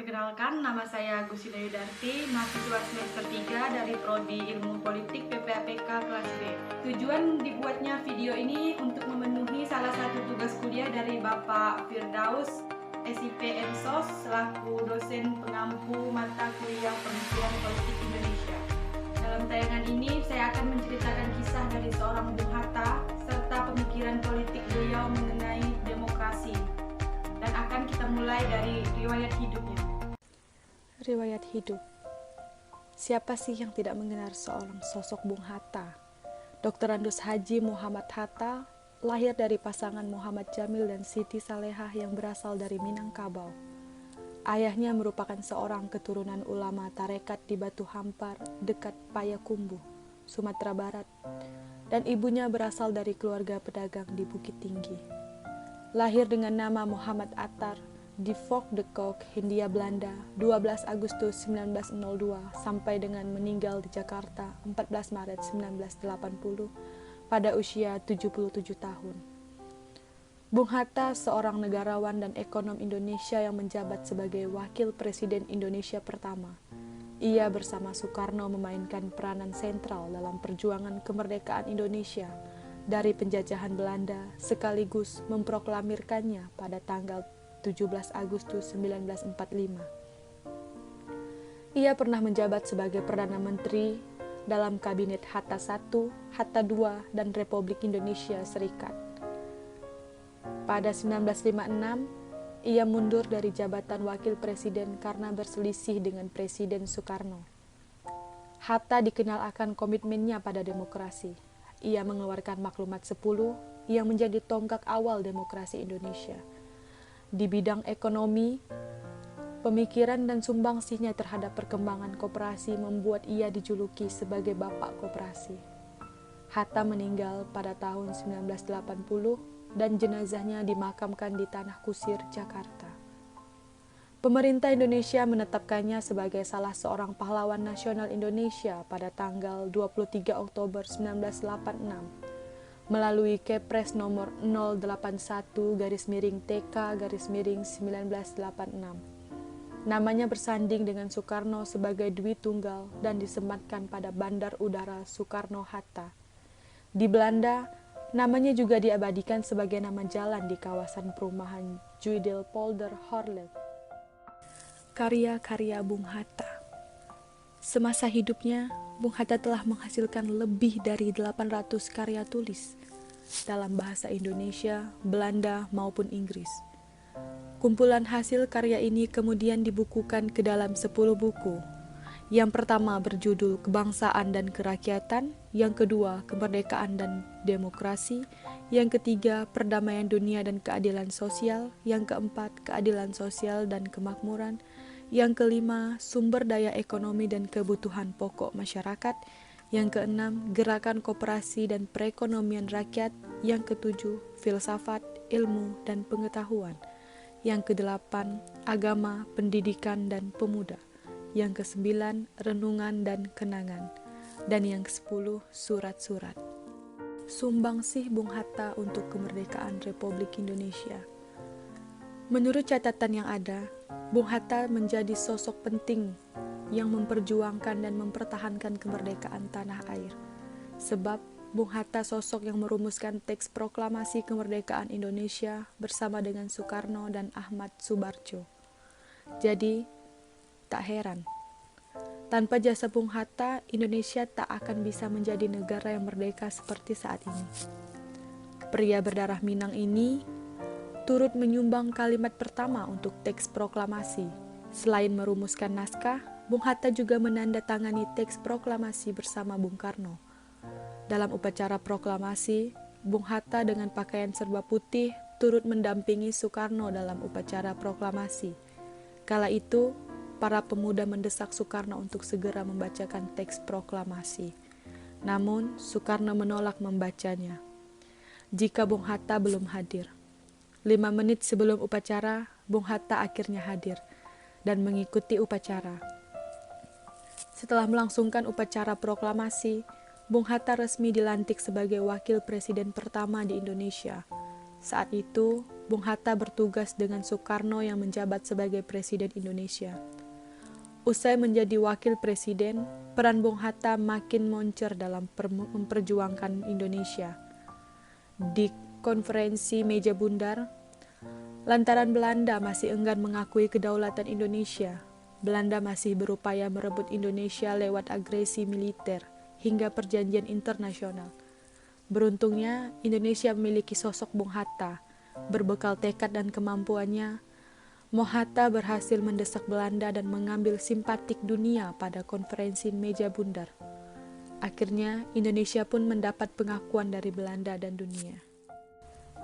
Perkenalkan, nama saya Gusina Yudarti, mahasiswa semester 3 dari Prodi Ilmu Politik PPAPK kelas B. Tujuan dibuatnya video ini untuk memenuhi salah satu tugas kuliah dari Bapak Firdaus, SIP Ensos, selaku dosen pengampu mata kuliah Pemikiran Politik Indonesia. Dalam tayangan ini, saya akan menceritakan kisah dari seorang Bung Hatta, serta pemikiran politik beliau mengenai demokrasi. Dan akan kita mulai dari riwayat hidupnya. Riwayat hidup. Siapa sih yang tidak mengenal seorang sosok Bung Hatta? Dr. Andos Haji Muhammad Hatta lahir dari pasangan Muhammad Jamil dan Siti Salehah yang berasal dari Minangkabau. Ayahnya merupakan seorang keturunan ulama tarekat di Batu Hampar dekat Payakumbuh, Sumatera Barat, dan ibunya berasal dari keluarga pedagang di Bukit Tinggi. Lahir dengan nama Muhammad Attar di Fok de Kok, Hindia Belanda, 12 Agustus 1902 sampai dengan meninggal di Jakarta 14 Maret 1980 pada usia 77 tahun. Bung Hatta seorang negarawan dan ekonom Indonesia yang menjabat sebagai Wakil Presiden Indonesia pertama. Ia bersama Soekarno memainkan peranan sentral dalam perjuangan kemerdekaan Indonesia dari penjajahan Belanda sekaligus memproklamirkannya pada tanggal 17 Agustus 1945. Ia pernah menjabat sebagai Perdana Menteri dalam Kabinet Hatta I, Hatta II, dan Republik Indonesia Serikat. Pada 1956, ia mundur dari jabatan Wakil Presiden karena berselisih dengan Presiden Soekarno. Hatta dikenal akan komitmennya pada demokrasi. Ia mengeluarkan Maklumat 10 yang menjadi tonggak awal demokrasi Indonesia. Di bidang ekonomi, pemikiran dan sumbangsihnya terhadap perkembangan koperasi membuat ia dijuluki sebagai Bapak Koperasi. Hatta meninggal pada tahun 1980 dan jenazahnya dimakamkan di Tanah Kusir, Jakarta. Pemerintah Indonesia menetapkannya sebagai salah seorang pahlawan nasional Indonesia pada tanggal 23 Oktober 1986. Melalui Kepres nomor 081-TK-1986. Namanya bersanding dengan Soekarno sebagai Dwi Tunggal dan disematkan pada Bandar Udara Soekarno-Hatta. Di Belanda, namanya juga diabadikan sebagai nama jalan di kawasan perumahan Zuidelpolder Horle. Karya-karya Bung Hatta. Semasa hidupnya, Bung Hatta telah menghasilkan lebih dari 800 karya tulis dalam bahasa Indonesia, Belanda, maupun Inggris. Kumpulan hasil karya ini kemudian dibukukan ke dalam 10 buku. Yang pertama berjudul Kebangsaan dan Kerakyatan, yang kedua Kemerdekaan dan Demokrasi, yang ketiga Perdamaian Dunia dan Keadilan Sosial, yang keempat Keadilan Sosial dan Kemakmuran, yang kelima, sumber daya ekonomi dan kebutuhan pokok masyarakat. Yang keenam, gerakan koperasi dan perekonomian rakyat. Yang ketujuh, filsafat, ilmu, dan pengetahuan. Yang kedelapan, agama, pendidikan, dan pemuda. Yang kesembilan, renungan dan kenangan. Dan yang kesepuluh, surat-surat. Sumbangsih Bung Hatta untuk kemerdekaan Republik Indonesia. Menurut catatan yang ada, Bung Hatta menjadi sosok penting yang memperjuangkan dan mempertahankan kemerdekaan tanah air. Sebab Bung Hatta sosok yang merumuskan teks proklamasi kemerdekaan Indonesia bersama dengan Soekarno dan Ahmad Subarjo. Jadi, tak heran, tanpa jasa Bung Hatta, Indonesia tak akan bisa menjadi negara yang merdeka seperti saat ini. Pria berdarah Minang ini turut menyumbang kalimat pertama untuk teks proklamasi. Selain merumuskan naskah, Bung Hatta juga menandatangani teks proklamasi bersama Bung Karno. Dalam upacara proklamasi, Bung Hatta dengan pakaian serba putih turut mendampingi Soekarno dalam upacara proklamasi. Kala itu, para pemuda mendesak Soekarno untuk segera membacakan teks proklamasi. Namun, Soekarno menolak membacanya jika Bung Hatta belum hadir. 5 menit sebelum upacara, Bung Hatta akhirnya hadir dan mengikuti upacara. Setelah melangsungkan upacara proklamasi, Bung Hatta resmi dilantik sebagai Wakil Presiden pertama di Indonesia. Saat itu, Bung Hatta bertugas dengan Soekarno yang menjabat sebagai Presiden Indonesia. Usai menjadi wakil presiden, peran Bung Hatta makin moncer dalam memperjuangkan Indonesia. Di konferensi meja bundar, lantaran Belanda masih enggan mengakui kedaulatan Indonesia, Belanda masih berupaya merebut Indonesia lewat agresi militer hingga perjanjian internasional. Beruntungnya, Indonesia memiliki sosok Bung Hatta. Berbekal tekad dan kemampuannya, Hatta berhasil mendesak Belanda dan mengambil simpatik dunia pada konferensi meja bundar. Akhirnya, Indonesia pun mendapat pengakuan dari Belanda dan dunia.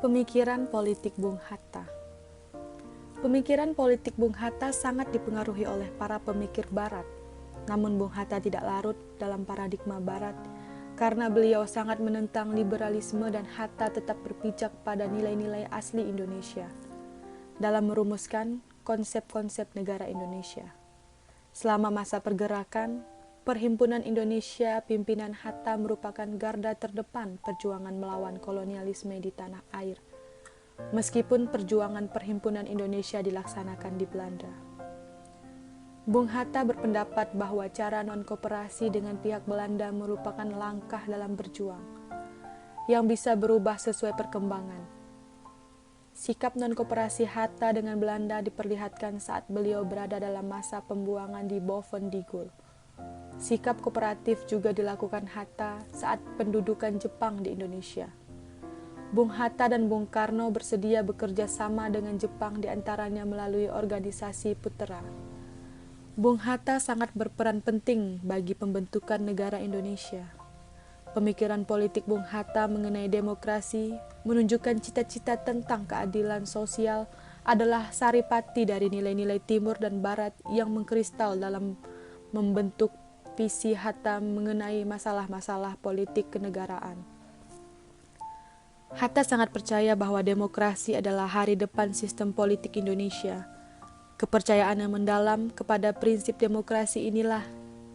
Pemikiran politik Bung Hatta. Pemikiran politik Bung Hatta sangat dipengaruhi oleh para pemikir Barat. Namun Bung Hatta tidak larut dalam paradigma Barat karena beliau sangat menentang liberalisme dan Hatta tetap berpijak pada nilai-nilai asli Indonesia dalam merumuskan konsep-konsep negara Indonesia. Selama masa pergerakan, Perhimpunan Indonesia pimpinan Hatta merupakan garda terdepan perjuangan melawan kolonialisme di tanah air. Meskipun perjuangan Perhimpunan Indonesia dilaksanakan di Belanda. Bung Hatta berpendapat bahwa cara non-koperasi dengan pihak Belanda merupakan langkah dalam berjuang, yang bisa berubah sesuai perkembangan. Sikap non-koperasi Hatta dengan Belanda diperlihatkan saat beliau berada dalam masa pembuangan di Bovendigul. Sikap kooperatif juga dilakukan Hatta saat pendudukan Jepang di Indonesia. Bung Hatta dan Bung Karno bersedia bekerja sama dengan Jepang diantaranya melalui organisasi Putera. Bung Hatta sangat berperan penting bagi pembentukan negara Indonesia. Pemikiran politik Bung Hatta mengenai demokrasi menunjukkan cita-cita tentang keadilan sosial adalah saripati dari nilai-nilai Timur dan Barat yang mengkristal dalam membentuk visi Hatta mengenai masalah-masalah politik kenegaraan. Hatta sangat percaya bahwa demokrasi adalah hari depan sistem politik Indonesia. Kepercayaan yang mendalam kepada prinsip demokrasi inilah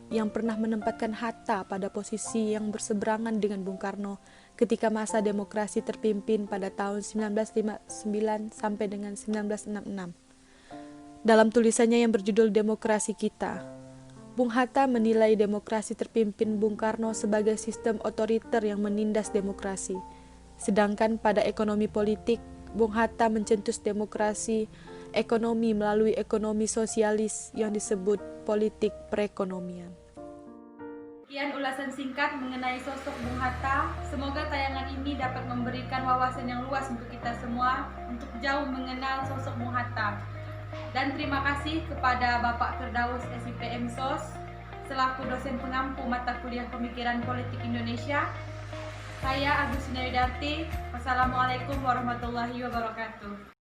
yang pernah menempatkan Hatta pada posisi yang berseberangan dengan Bung Karno ketika masa demokrasi terpimpin pada tahun 1959 sampai dengan 1966. Dalam tulisannya yang berjudul Demokrasi Kita, Bung Hatta menilai demokrasi terpimpin Bung Karno sebagai sistem otoriter yang menindas demokrasi. Sedangkan pada ekonomi politik, Bung Hatta mencetus demokrasi ekonomi melalui ekonomi sosialis yang disebut politik perekonomian. Sekian ulasan singkat mengenai sosok Bung Hatta. Semoga tayangan ini dapat memberikan wawasan yang luas untuk kita semua untuk jauh mengenal sosok Bung Hatta. Dan terima kasih kepada Bapak Firdaus SIPM SOS selaku dosen pengampu mata kuliah Pemikiran Politik Indonesia. Saya Agustina Yudarti. Wassalamualaikum warahmatullahi wabarakatuh.